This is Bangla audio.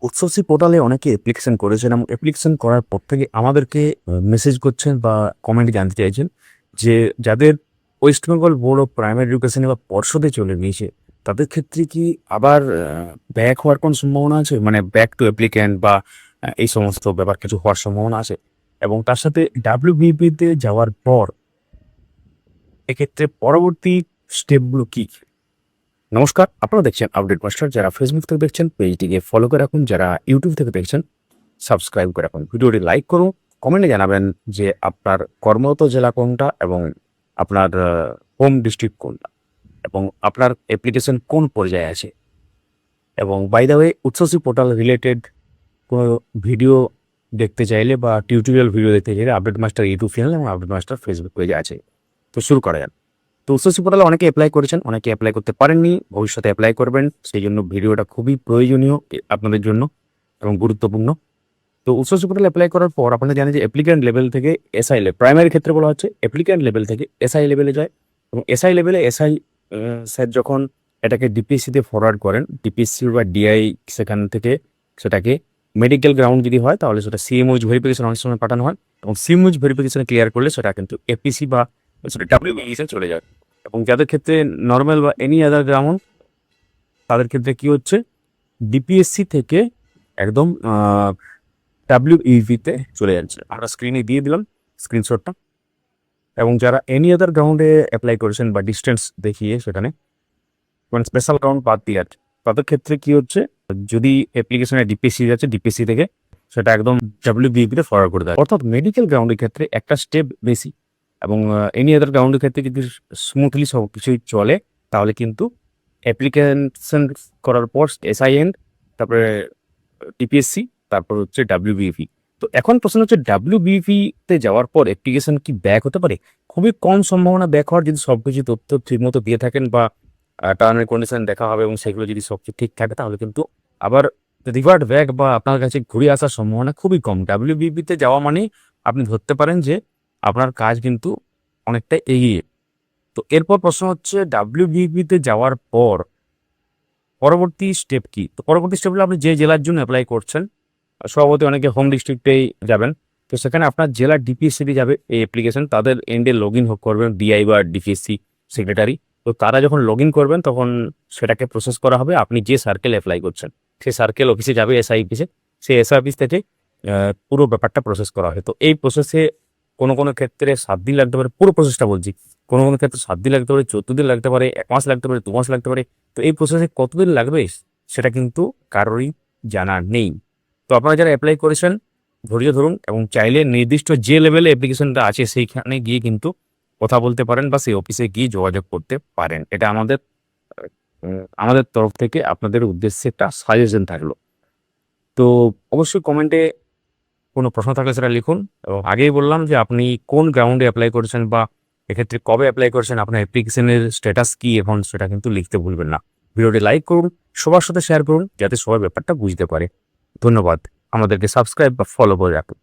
উৎসবসি পোর্টালে অনেকে অ্যাপ্লিকেশন করেছেন এবং অ্যাপ্লিকেশন করার পর থেকে আমাদেরকে মেসেজ করছেন বা কমেন্টে জানতে চাইছেন যে যাদের West Bengal board of primary এডুকেশনে বা পর্ষদে চলে গিয়েছে তাদের ক্ষেত্রে কি আবার ব্যাক হওয়ার কোন সম্ভাবনা আছে, মানে ব্যাক টু অ্যাপ্লিক্যান্ট বা এই সমস্ত ব্যাপার কিছু হওয়ার সম্ভাবনা আছে? এবং তার সাথে ডাব্লিউবিপিতে যাওয়ার পর এক্ষেত্রে পরবর্তী স্টেপগুলো কি? নমস্কার, আপনারা দেখছেন আপডেট মাস্টার। যারা ফেসবুক থেকে দেখছেন পেজটিকে ফলো করে রাখুন, যারা ইউটিউব থেকে দেখছেন সাবস্ক্রাইব করে রাখুন, ভিডিওটি লাইক করুন, কমেন্টে জানাবেন যে আপনার কর্মরত জেলা কোনটা এবং আপনার হোম ডিস্ট্রিক্ট কোনটা এবং আপনার অ্যাপ্লিকেশন কোন পর্যায়ে আছে। এবং বাই দ্য ওয়ে, উৎসসি পোর্টাল রিলেটেড কোনো ভিডিও দেখতে চাইলে বা টিউটোরিয়াল ভিডিও দেখতে চাইলে আপডেট মাস্টার ইউটিউব চ্যানেল এবং আপডেট মাস্টার ফেসবুক পেজে আছে। তো শুরু করা যাক। তো উচ্চশিক্ষা পোর্টালে অনেকে অ্যাপ্লাই করেছেন, অনেকে অ্যাপ্লাই করতে পারেননি, ভবিষ্যতে অ্যাপ্লাই করবেন। সেই জন্য ভিডিওটা খুবই প্রয়োজনীয় আপনাদের জন্য এবং গুরুত্বপূর্ণ। তো উচ্চশিক্ষা পোর্টালে অ্যাপ্লাই করার পর আপনারা জানেন যে অ্যাপ্লিক্যান্ট লেভেল থেকে এসআই লেভেল, প্রাইমারি ক্ষেত্রে বলা হচ্ছে অ্যাপ্লিক্যান্ট লেভেল থেকে এসআই লেভেলে যায় এবং এসআই লেভেলে এসআই স্যার যখন এটাকে ডিপিএসসিতে ফরওয়ার্ড করেন, ডিপিএসসি বা ডিআই সেখান থেকে সেটাকে মেডিকেল গ্রাউন্ড যদি হয় তাহলে সেটা সিএমওইচ ভেরিফিকেশন অনেক সময় পাঠানো হয় এবং সিএমওইচ ভেরিফিকেশন ক্লিয়ার করলে সেটা কিন্তু এপিসি বা ডাব্লিউবিএসে চলে যায়। এবং যাদের ক্ষেত্রে নর্মাল বা এনি আদার গ্রাউন্ড তাদের ক্ষেত্রে কি হচ্ছে, ডিপিএসসি থেকে একদম ডাব্লিউইভিতে চলে যাচ্ছে। আমরা স্ক্রিনে দিয়ে দিলাম স্ক্রিনশটটা। এবং যারা এনি আদার গ্রাউন্ডে অ্যাপ্লাই করেছেন বা ডিস্টেন্স দেখিয়ে সেখানে মানে স্পেশাল গ্রাউন্ড বাদ দিয়ে আছে, তাদের ক্ষেত্রে কি হচ্ছে, যদি অ্যাপ্লিকেশনে ডিপিএসসি যাচ্ছে ডিপিএসসি থেকে সেটা একদম ডাব্লিউবিপিতে ফরওয়ার্ড করে দেয়। অর্থাৎ মেডিকেল গ্রাউন্ডের ক্ষেত্রে একটা স্টেপ বেশি এবং এনি আদার গ্রাউন্ডের ক্ষেত্রে যদি স্মুথলি সব কিছুই চলে তাহলে কিন্তু অ্যাপ্লিকেশন করার পর এসআইএন, তারপরে ডিপিএসসি, তারপর হচ্ছে ডাব্লিউবিপি। তো এখন প্রশ্ন হচ্ছে ডাব্লিউবিপিতে যাওয়ার পর অ্যাপ্লিকেশন কি ব্যাক হতে পারে? খুবই কম সম্ভাবনা ব্যাক হওয়ার, যদি সব কিছু তথ্য ঠিকমতো দিয়ে থাকেন বা টার্ম এন্ড কন্ডিশন দেখা হবে এবং সেগুলো যদি সব কিছু ঠিক থাকে তাহলে কিন্তু আবার রিভার্ট ব্যাক বা আপনার কাছে ঘুরে আসার সম্ভাবনা খুবই কম। ডাব্লিউবিপিতে যাওয়া মানে আপনি ধরতে পারেন যে আপনার কাজ কিন্তু অনেকটা এগিয়ে। তো এরপর প্রশ্ন হচ্ছে ডাব্লিউবিপিতে যাওয়ার পর পরবর্তী স্টেপ কি? তো পরবর্তী স্টেপ হলো আপনি যে জেলার জন্য অ্যাপ্লাই করছেন, সভাপতি অনেকে হোম ডিস্ট্রিক্টেই যাবেন। তো সেখানে আপনার জেলার ডিপিএসসি যাবে এই অ্যাপ্লিকেশন, তাদের এন্ডে লগ ইন করবেন ডিআই বা ডিপিএসসি সেক্রেটারি। তো তারা যখন লগ ইন করবেন তখন সেটাকে প্রসেস করা হবে। আপনি যে সার্কেল অ্যাপ্লাই করছেন সেই সার্কেল অফিসে যাবে, এসআই অফিসে। সেই এসআই অফিস থেকে পুরো ব্যাপারটা প্রসেস করা হয়। তো এই প্রসেসে কোনো কোনো ক্ষেত্রে 7 দিন লাগতে পারে, পুরো প্রসেসটা বলছি। কোনো কোনো ক্ষেত্রে 7 দিন লাগতে পারে, 14 দিন লাগতে পারে, 1 মাস লাগতে পারে, 2 মাস লাগতে পারে। তো এই প্রসেসে কতদিন লাগবে সেটা কিন্তু কারোরই জানা নেই। তো আপনারা যারা অ্যাপ্লাই করেছেন ধৈর্য ধরুন এবং চাইলে নির্দিষ্ট যে লেভেলে অ্যাপ্লিকেশনটা আছে সেইখানে গিয়ে কিন্তু কথা বলতে পারেন বা সেই অফিসে গিয়ে যোগাযোগ করতে পারেন। এটা আমাদের তরফ থেকে আপনাদের উদ্দেশ্যে একটা সাজেশন থাকলো। তো অবশ্যই কমেন্টে কোনো প্রশ্ন থাকলে সেটা লিখুন। এবং আগেই বললাম যে আপনি কোন গ্রাউন্ডে অ্যাপ্লাই করেছেন বা এক্ষেত্রে কবে অ্যাপ্লাই করেছেন, আপনার অ্যাপ্লিকেশনের স্ট্যাটাস কি এখন সেটা কিন্তু লিখতে ভুলবেন না। ভিডিওটি লাইক করুন, সবার সাথে শেয়ার করুন যাতে সবাই ব্যাপারটা বুঝতে পারে। ধন্যবাদ। আমাদেরকে সাবস্ক্রাইব বা ফলো করে রাখুন।